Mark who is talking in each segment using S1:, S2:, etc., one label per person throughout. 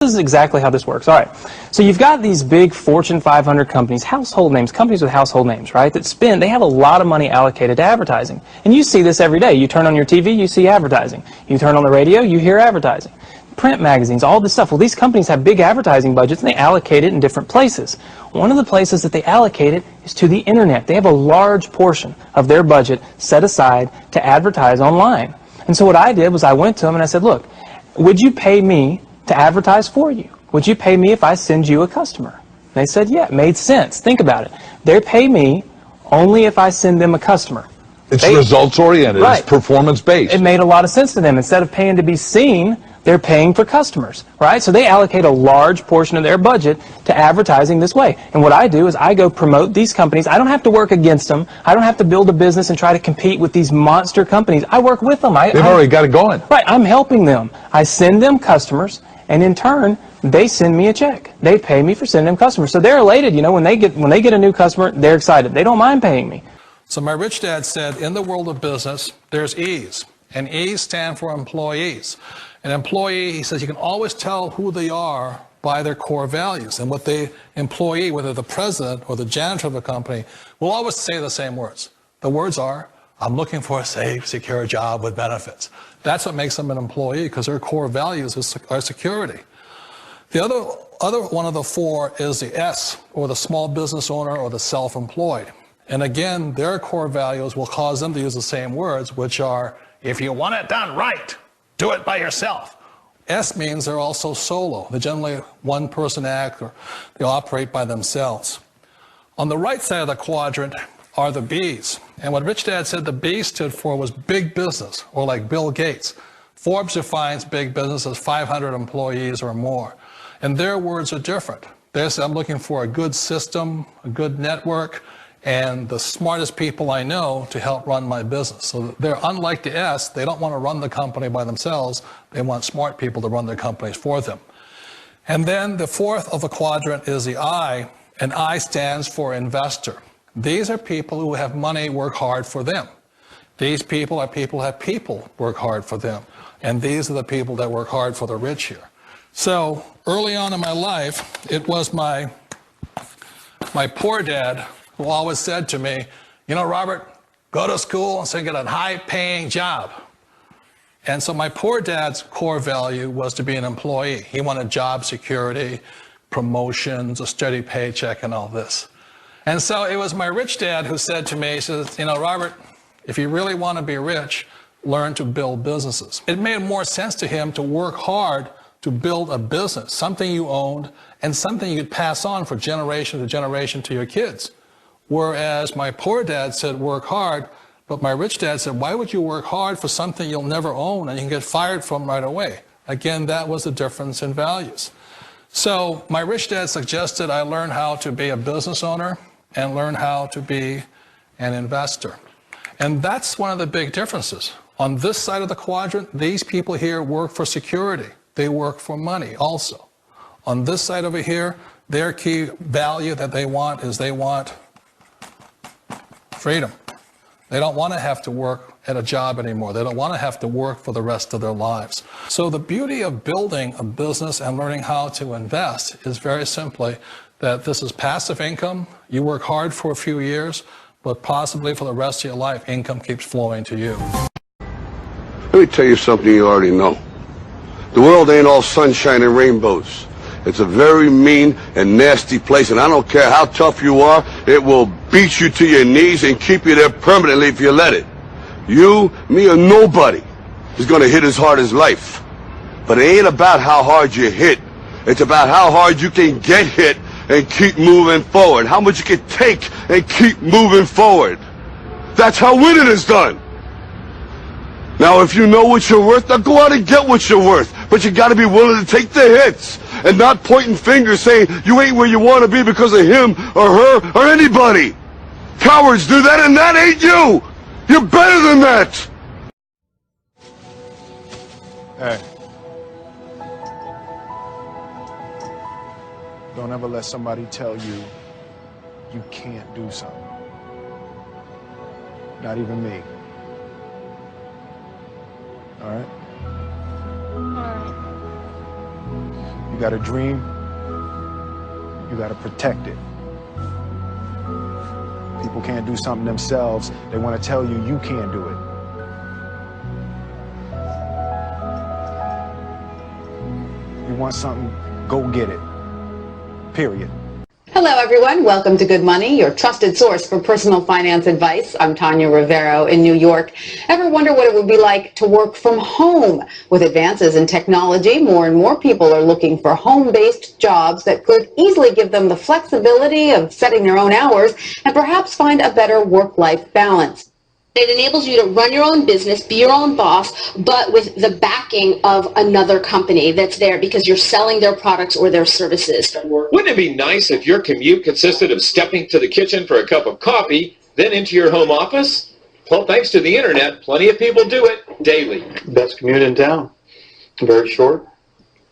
S1: This is exactly how this works. All right. So you've got these big Fortune 500 companies, household names, companies with household names, right, that they have a lot of money allocated to advertising. And you see this every day. You turn on your TV, you see advertising. You turn on the radio, you hear advertising. Print magazines, all this stuff. Well, these companies have big advertising budgets, and they allocate it in different places. One of the places that they allocate it is to the internet. They have a large portion of their budget set aside to advertise online. And so what I did was I went to them and I said, look, would you pay me to advertise for you? Would you pay me if I send you a customer? They said, yeah, it made sense. Think about it. They pay me only if I send them a customer.
S2: It's results-oriented.
S1: Right.
S2: It's performance-based.
S1: It made a lot of sense to them. Instead of paying to be seen, they're paying for customers, right? So they allocate a large portion of their budget to advertising this way. And what I do is I go promote these companies. I don't have to work against them. I don't have to build a business and try to compete with these monster companies. I work with them.
S2: They've already got it going.
S1: Right. I'm helping them. I send them customers, and in turn, they send me a check. They pay me for sending them customers. So they're elated, you know, when they get a new customer, they're excited. They don't mind paying me.
S3: So my rich dad said, in the world of business, there's E's, and E's stand for employees. An employee, he says, you can always tell who they are by their core values. And what the employee, whether the president or the janitor of the company, will always say the same words. The words are, I'm looking for a safe, secure job with benefits. That's what makes them an employee, because their core values are security. The other one of the four is the S, or the small business owner or the self-employed. And again, their core values will cause them to use the same words, which are, if you want it done right, do it by yourself. S means they're also solo. They're generally one-person act, or they operate by themselves. On the right side of the quadrant are the B's. And what Rich Dad said the B stood for was big business, or like Bill Gates. Forbes defines big business as 500 employees or more. And their words are different. They say, I'm looking for a good system, a good network, and the smartest people I know to help run my business. So they're unlike the S. They don't want to run the company by themselves. They want smart people to run their companies for them. And then the fourth of the quadrant is the I, and I stands for investor. These are people who have money work hard for them. These people are people who have people work hard for them. And these are the people that work hard for the rich here. So early on in my life, it was my poor dad who always said to me, you know, Robert, go to school and so get a high-paying job. And so my poor dad's core value was to be an employee. He wanted job security, promotions, a steady paycheck, and all this. And so it was my rich dad who said to me, he says, you know, Robert, if you really want to be rich, learn to build businesses. It made more sense to him to work hard to build a business, something you owned, and something you'd pass on for generation to generation to your kids. Whereas my poor dad said, work hard, but my rich dad said, why would you work hard for something you'll never own and you can get fired from right away? Again, that was the difference in values. So my rich dad suggested I learn how to be a business owner and learn how to be an investor. And that's one of the big differences. On this side of the quadrant, these people here work for security. They work for money also. On this side over here, their key value that they want is they want freedom. They don't want to have to work at a job anymore. They don't want to have to work for the rest of their lives. So the beauty of building a business and learning how to invest is very simply that this is passive income. You work hard for a few years, but possibly for the rest of your life, income keeps flowing to you.
S4: Let me tell you something you already know. The world ain't all sunshine and rainbows. It's a very mean and nasty place, and I don't care how tough you are, it will beat you to your knees and keep you there permanently if you let it. You, me, or nobody is going to hit as hard as life. But it ain't about how hard you hit. It's about how hard you can get hit and keep moving forward. How much you can take and keep moving forward. That's how winning is done. Now, if you know what you're worth, now go out and get what you're worth. But you got to be willing to take the hits and not pointing fingers saying you ain't where you want to be because of him or her or anybody. Cowards do that, and that ain't you. You're better than that.
S5: Hey. Don't ever let somebody tell you you can't do something. Not even me. All right?
S6: All right.
S5: You You got a dream, you got to protect it. People can't do something themselves. They want to tell you you can't do it. You want something, go get it. Period.
S6: Hello, everyone. Welcome to Good Money, your trusted source for personal finance advice. I'm Tanya Rivero in New York. Ever wonder what it would be like to work from home? With advances in technology, more and more people are looking for home-based jobs that could easily give them the flexibility of setting their own hours and perhaps find a better work-life balance.
S7: It enables you to run your own business, be your own boss, but with the backing of another company that's there because you're selling their products or their services.
S8: Wouldn't it be nice if your commute consisted of stepping to the kitchen for a cup of coffee, then into your home office? Well, thanks to the internet, plenty of people do it daily.
S9: Best commute in town. Very short.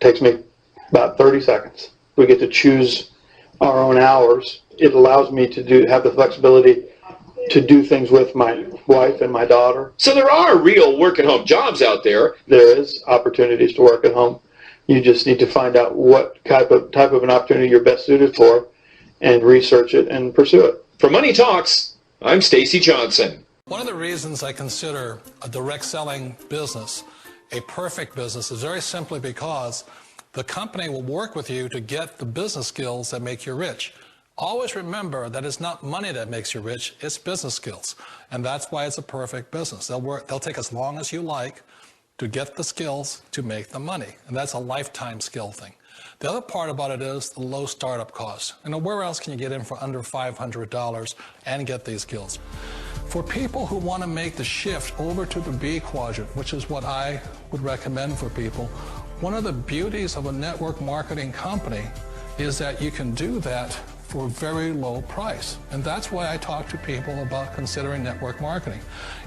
S9: Takes me about 30 seconds. We get to choose our own hours. It allows me to have the flexibility to do things with my wife and my daughter.
S8: So there are real work-at-home jobs out there.
S9: There is opportunities to work at home. You just need to find out what type of an opportunity you're best suited for and research it and pursue it.
S8: For Money Talks, I'm Stacy Johnson.
S3: One of the reasons I consider a direct selling business a perfect business is very simply because the company will work with you to get the business skills that make you rich. Always remember that it's not money that makes you rich, it's business skills. And that's why it's a perfect business. They'll take as long as you like to get the skills to make the money. And that's a lifetime skill thing. The other part about it is the low startup cost. Where else can you get in for under $500 and get these skills? For people who want to make the shift over to the B quadrant, which is what I would recommend for people, one of the beauties of a network marketing company is that you can do that for a very low price. And that's why I talk to people about considering network marketing.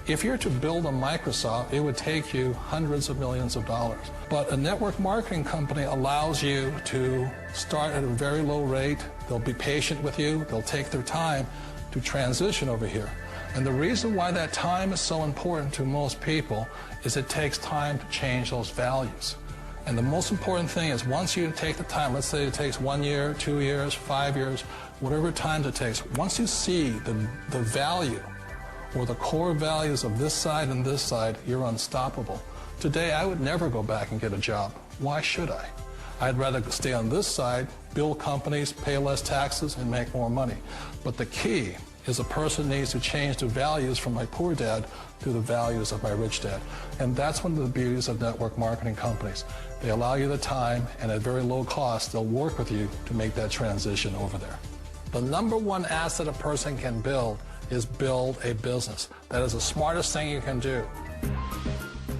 S3: If you're to build a Microsoft, it would take you hundreds of millions of dollars. But a network marketing company allows you to start at a very low rate. They'll be patient with you. They'll take their time to transition over here. And the reason why that time is so important to most people is it takes time to change those values. And the most important thing is once you take the time, let's say it takes 1 year, 2 years, 5 years, whatever time it takes, once you see the value or the core values of this side and this side, you're unstoppable. Today, I would never go back and get a job. Why should I? I'd rather stay on this side, build companies, pay less taxes, and make more money. But the key is a person needs to change the values from my poor dad to the values of my rich dad. And that's one of the beauties of network marketing companies. They allow you the time, and at very low cost, they'll work with you to make that transition over there. The number one asset a person can build is build a business. That is the smartest thing you can do.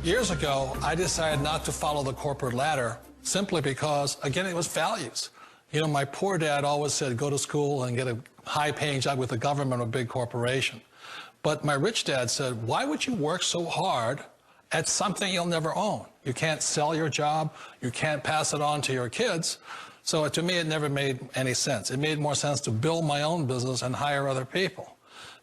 S3: Years ago, I decided not to follow the corporate ladder simply because, again, it was values. You know, my poor dad always said, go to school and get a high-paying job with the government or a big corporation. But my rich dad said, why would you work so hard at something you'll never own? You can't sell your job. You can't pass it on to your kids. So to me, it never made any sense. It made more sense to build my own business and hire other people.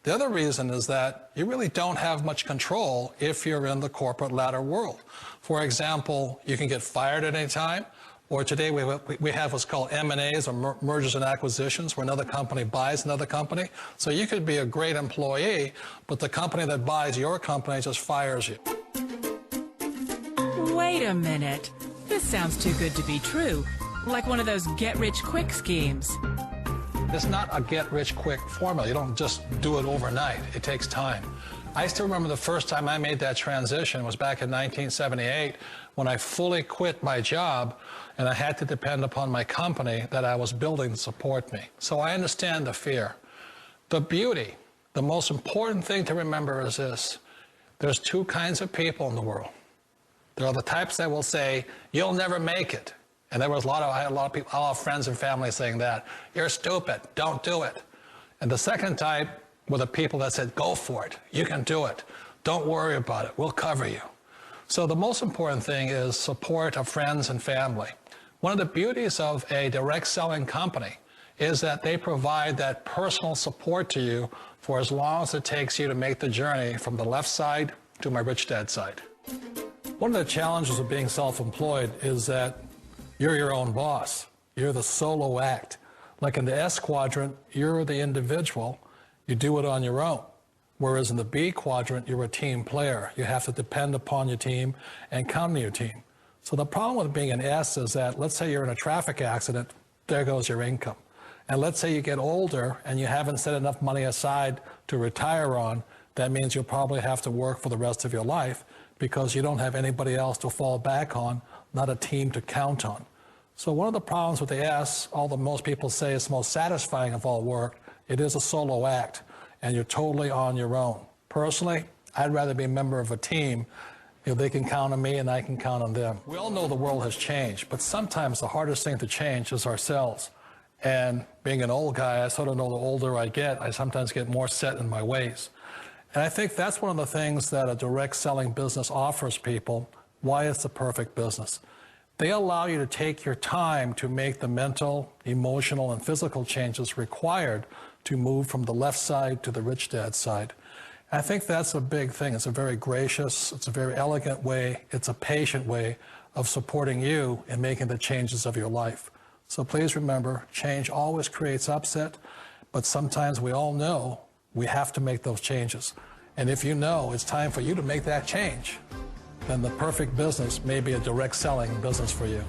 S3: The other reason is that you really don't have much control if you're in the corporate ladder world. For example, you can get fired at any time. Or today we have what's called M&As, or mergers and acquisitions, where another company buys another company. So you could be a great employee, but the company that buys your company just fires you.
S10: Wait a minute. This sounds too good to be true. Like one of those get-rich-quick schemes.
S3: It's not a get-rich-quick formula. You don't just do it overnight. It takes time. I still remember the first time I made that transition was back in 1978 when I fully quit my job and I had to depend upon my company that I was building to support me. So I understand the fear. The beauty, the most important thing to remember is this. There's two kinds of people in the world. There are the types that will say, you'll never make it. And I had a lot of people, a lot of friends and family saying that. You're stupid, don't do it. And the second type were the people that said, go for it, you can do it. Don't worry about it, we'll cover you. So the most important thing is support of friends and family. One of the beauties of a direct selling company is that they provide that personal support to you for as long as it takes you to make the journey from the left side to my rich dad side. One of the challenges of being self-employed is that You're your own boss. You're the solo act. Like in the S quadrant, you're the individual. You do it on your own. Whereas in the B quadrant, you're a team player. You have to depend upon your team and count on your team. So the problem with being an S is that, let's say you're in a traffic accident, there goes your income. And let's say you get older and you haven't set enough money aside to retire on, that means you'll probably have to work for the rest of your life because you don't have anybody else to fall back on, not a team to count on. So one of the problems with the S, although most people say it's the most satisfying of all work, it is a solo act, and you're totally on your own. Personally, I'd rather be a member of a team. They can count on me and I can count on them. We all know the world has changed, but sometimes the hardest thing to change is ourselves. And being an old guy, I sort of know the older I get, I sometimes get more set in my ways. And I think that's one of the things that a direct selling business offers people, why it's the perfect business. They allow you to take your time to make the mental, emotional, and physical changes required to move from the left side to the rich dad side. I think that's a big thing. It's a very gracious, it's a very elegant way, it's a patient way of supporting you in making the changes of your life. So please remember, change always creates upset, but sometimes we all know we have to make those changes. And if you know it's time for you to make that change, then the perfect business may be a direct selling business for you.